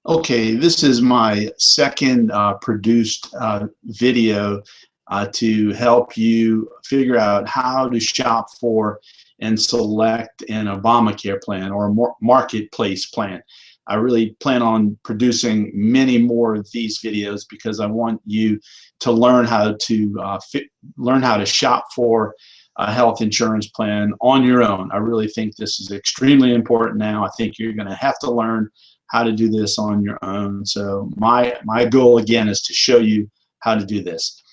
Okay, this is my second produced video to help you figure out how to shop for and select an Obamacare plan or a marketplace plan. I really plan on producing many more of these videos because I want you to learn how to learn how to shop for a health insurance plan on your own. I really think this is extremely important now. I think you're going to have to learn how to do this on your own. So my goal again is to show you how to do this.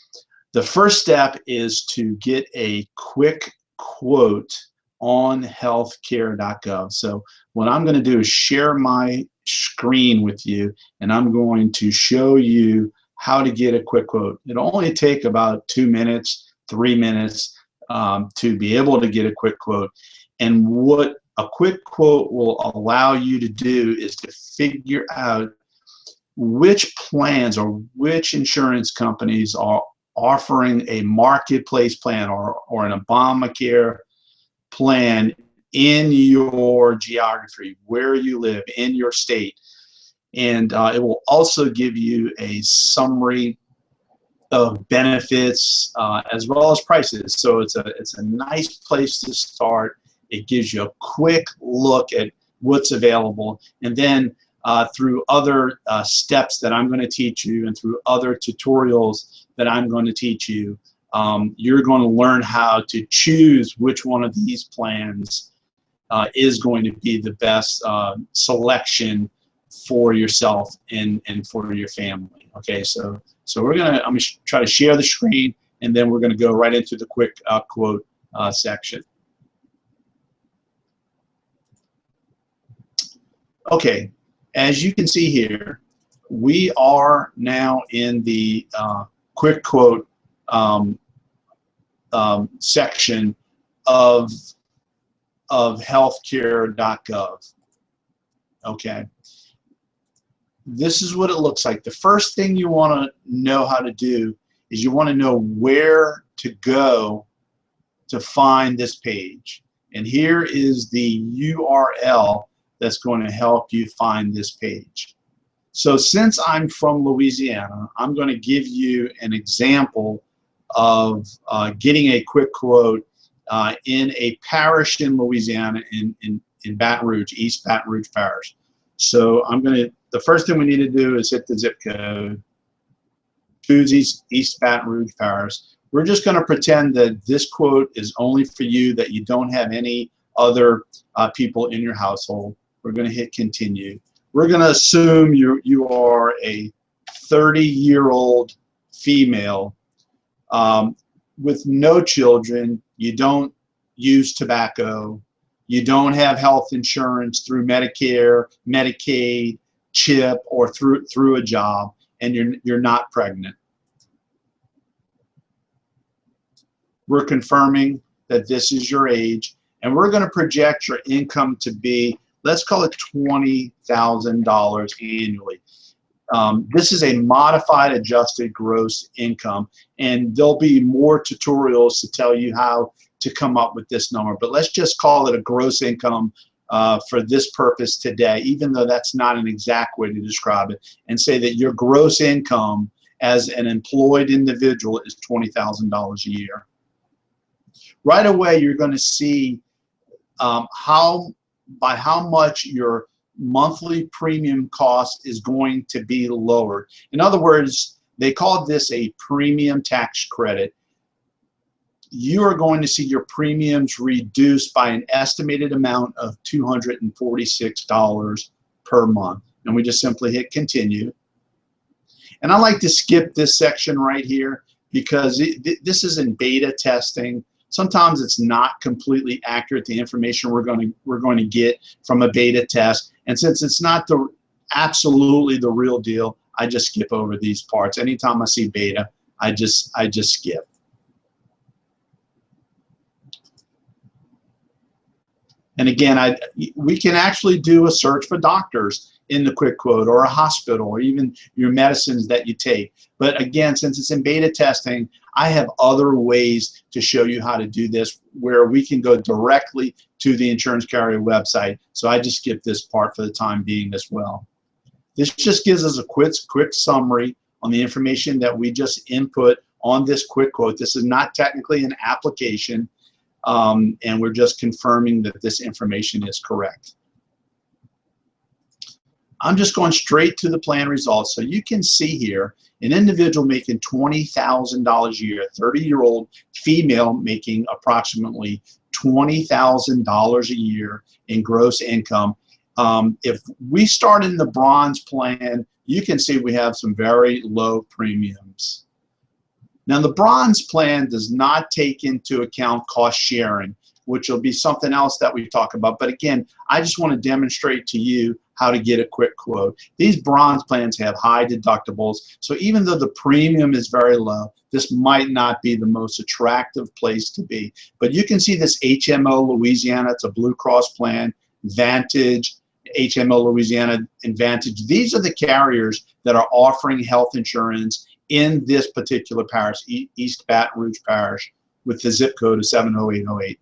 The first step is to get a quick quote on healthcare.gov. So what I'm going to do is share my screen with you, and I'm going to show you how to get a quick quote. It'll only take about 2 minutes, 3 minutes to be able to get a quick quote. And what a quick quote will allow you to do is to figure out which plans or which insurance companies are offering a marketplace plan or an Obamacare plan in your geography, where you live, in your state. And it will also give you a summary of benefits as well as prices. So it's a nice place to start. It gives you a quick look at what's available, and then through other steps that I'm going to teach you and through other tutorials that I'm going to teach you, you're going to learn how to choose which one of these plans is going to be the best selection for yourself and for your family. Okay, so I'm going to try to share the screen, and then we're going to go right into the quick quote section. Okay, as you can see here, we are now in the quick quote section of healthcare.gov. Okay, this is what it looks like. The first thing you want to know how to do is you want to know where to go to find this page. And here is the URL that's going to help you find this page. So since I'm from Louisiana, I'm going to give you an example of getting a quick quote in a parish in Louisiana in Baton Rouge, East Baton Rouge Parish. So the first thing we need to do is hit the zip code, choose East Baton Rouge Parish. We're just going to pretend that this quote is only for you, that you don't have any other people in your household. We're going to hit continue. We're going to assume you are a 30-year-old female with no children. You don't use tobacco. You don't have health insurance through Medicare, Medicaid, CHIP, or through a job, and you're not pregnant. We're confirming that this is your age, and we're going to project your income to be, let's call it $20,000 annually. This is a modified adjusted gross income, and there'll be more tutorials to tell you how to come up with this number, but let's just call it a gross income for this purpose today, even though that's not an exact way to describe it, and say that your gross income as an employed individual is $20,000 a year. Right away, you're going to see by how much your monthly premium cost is going to be lowered. In other words, they call this a premium tax credit. You are going to see your premiums reduced by an estimated amount of $246 per month. And we just simply hit continue. And I like to skip this section right here because this is in beta testing. Sometimes it's not completely accurate, the information we're going to get from a beta test. And since it's not absolutely the real deal, I just skip over these parts. Anytime I see beta, I just skip. And again, we can actually do a search for doctors in the quick quote, or a hospital, or even your medicines that you take. But again, since it's in beta testing, I have other ways to show you how to do this where we can go directly to the insurance carrier website. So I just skip this part for the time being as well. This just gives us a quick summary on the information that we just input on this quick quote. This is not technically an application, and we're just confirming that this information is correct. I'm just going straight to the plan results. So you can see here an individual making $20,000 a year, 30-year-old female making approximately $20,000 a year in gross income. If we start in the bronze plan, you can see we have some very low premiums. Now, the bronze plan does not take into account cost sharing, which will be something else that we talk about. But again, I just want to demonstrate to you how to get a quick quote. These bronze plans have high deductibles, so even though the premium is very low, this might not be the most attractive place to be. But you can see this HMO Louisiana, it's a Blue Cross plan, Vantage, HMO Louisiana, and Vantage. These are the carriers that are offering health insurance in this particular parish, East Baton Rouge Parish, with the zip code of 70808.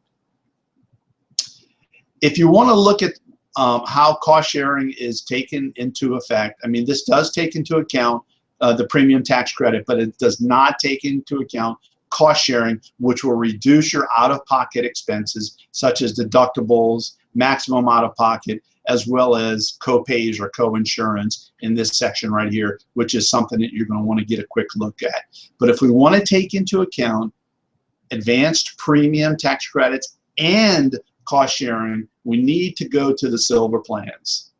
If you want to look at how cost sharing is taken into effect, I mean, this does take into account the premium tax credit, but it does not take into account cost sharing, which will reduce your out-of-pocket expenses, such as deductibles, maximum out-of-pocket, as well as co-pays or co-insurance in this section right here, which is something that you're going to want to get a quick look at. But if we want to take into account advanced premium tax credits and cost sharing, we need to go to the silver plans.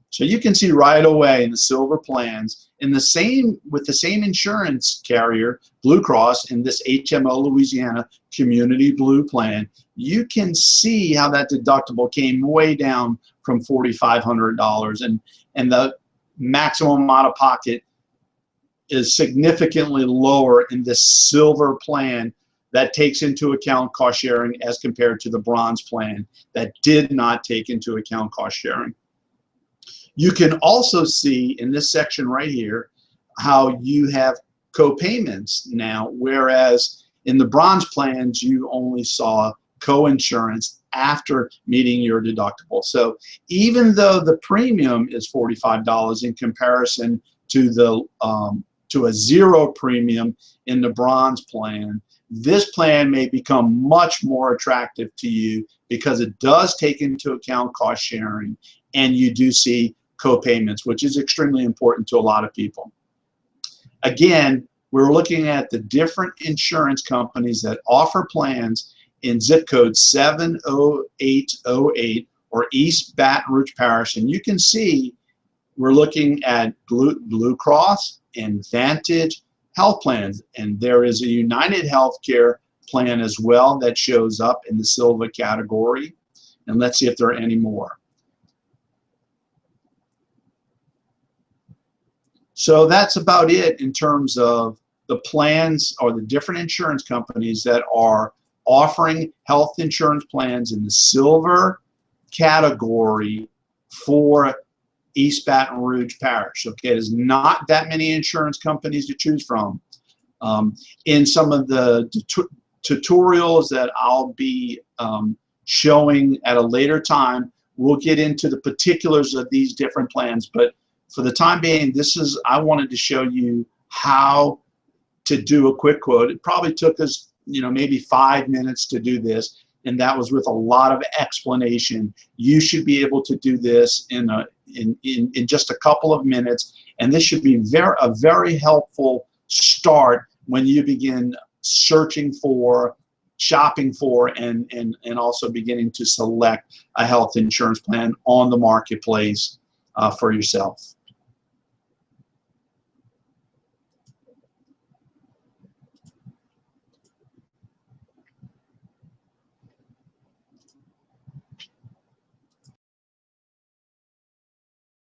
So you can see right away in the silver plans, with the same insurance carrier, Blue Cross, in this HMO Louisiana Community Blue plan, you can see how that deductible came way down from $4,500, and the maximum out of pocket is significantly lower in this silver plan that takes into account cost sharing as compared to the bronze plan that did not take into account cost sharing. You can also see in this section right here how you have co-payments now, whereas in the bronze plans you only saw co-insurance after meeting your deductible. So even though the premium is $45 in comparison to the to a zero premium in the bronze plan, this plan may become much more attractive to you because it does take into account cost sharing, and you do see co-payments, which is extremely important to a lot of people. Again, we're looking at the different insurance companies that offer plans in zip code 70808 or East Baton Rouge Parish, and you can see we're looking at Blue Cross and Vantage health plans, and there is a United Healthcare plan as well that shows up in the silver category. And let's see if there are any more. So that's about it in terms of the plans or the different insurance companies that are offering health insurance plans in the silver category for East Baton Rouge Parish. Okay, there's not that many insurance companies to choose from. In some of the tutorials that I'll be showing at a later time, we'll get into the particulars of these different plans, but for the time being, I wanted to show you how to do a quick quote. It probably took us, maybe 5 minutes to do this, and that was with a lot of explanation. You should be able to do this in just a couple of minutes, and this should be a very helpful start when you begin searching for, shopping for, and also beginning to select a health insurance plan on the marketplace for yourself.